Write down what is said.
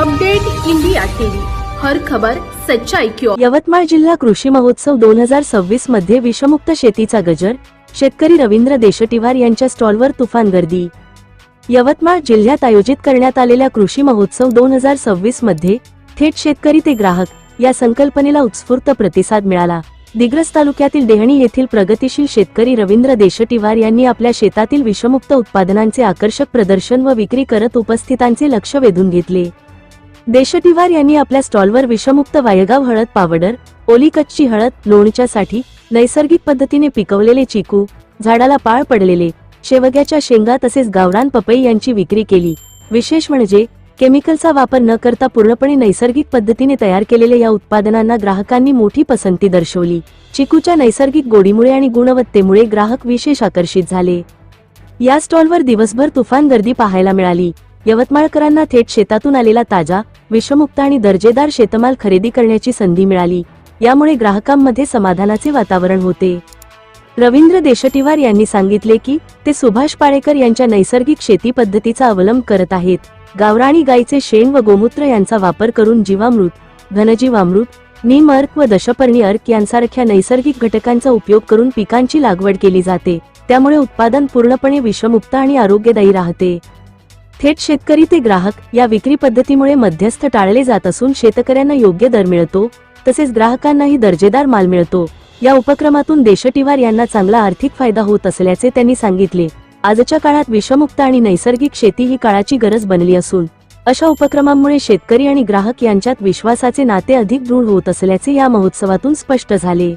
Update India TV, हर खबर सच्चाई की ओर। यवतमाळ जिल्हा कृषी महोत्सव 2026 मध्ये विषमुक्त शेतीचा गजर, शेतकरी रवींद्र देशटिवार यांच्या स्टॉलवर तुफान गर्दी। यवतमाळ जिल्ह्यात आयोजित करण्यात आलेल्या कृषी महोत्सव 2026 मध्ये थेट शेतकरी ते ग्राहक या संकल्पनेला उत्स्फूर्त प्रतिसाद मिळाला। दिग्रस तालुक्यातील डेहणी येथील प्रगतिशील शेतकरी रवींद्र देशटिवार यांनी आपल्या शेतातील विषमुक्त उत्पादनांचे आकर्षक प्रदर्शन व विक्री करत उपस्थितांचे लक्ष वेधून घेतले। देशटिवार यांनी आपल्या स्टॉलवर विषमुक्त वायगाव हळद पावडर, ओली कच्ची हळद, लोणच्यासाठी नैसर्गिक पद्धतीने पिकवलेले चिकू, झाडाला पाळ पडलेले शेवग्याच्या शेंगा तसेच गावरान पपई यांची विक्री केली। विशेष म्हणजे केमिकलचा वापर न करता पूर्णपणे नैसर्गिक पद्धतीने तयार केलेल्या या उत्पादनांना ग्राहकांनी मोठी पसंती दर्शवली। चिकूच्या नैसर्गिक गोडीमुळे आणि गुणवत्तेमुळे ग्राहक विशेष आकर्षित झाले। या स्टॉलवर दिवसभर तुफान गर्दी पाहायला मिळाली। यवतमाळकरांना थेट शेतातून आलेला ताजा, विषमुक्त आणि दर्जेदार शेतमाल खरेदी करण्याची संधी मिळाली। यामुळे ग्राहकांमध्ये समाधानाचे वातावरण होते। रवींद्र देशटिवार यांनी सांगितले की ते सुभाष पाळेकर यांच्या नैसर्गिक शेती पद्धतीचा अवलंब करत आहेत। गावराणी गाईचे शेण व गोमूत्र यांचा वापर करून जीवामृत, घनजीवामृत, नीम अर्क व दशपर्णी अर्क यांसारख्या नैसर्गिक घटकांचा उपयोग करून पिकांची लागवड केली जाते। त्यामुळे उत्पादन पूर्णपणे विषमुक्त आणि आरोग्यदायी राहते। थेट शेतकरी ते ग्राहक या विक्री पद्धतीमुळे मध्यस्थ टाळले जात असून शेतकऱ्यांना योग्य दर मिळतो, तसेच ग्राहकांनाही दर्जेदार माल मिळतो। या उपक्रमातून देशटिवार यांना चांगला आर्थिक फायदा होत असल्याचे त्यांनी सांगितले। आजच्या काळात विषमुक्त आणि नैसर्गिक शेती ही काळाची गरज बनली असून अशा उपक्रमांमुळे शेतकरी आणि ग्राहक यांच्यात विश्वासाचे नाते अधिक दृढ होत असल्याचे या महोत्सवातून स्पष्ट झाले।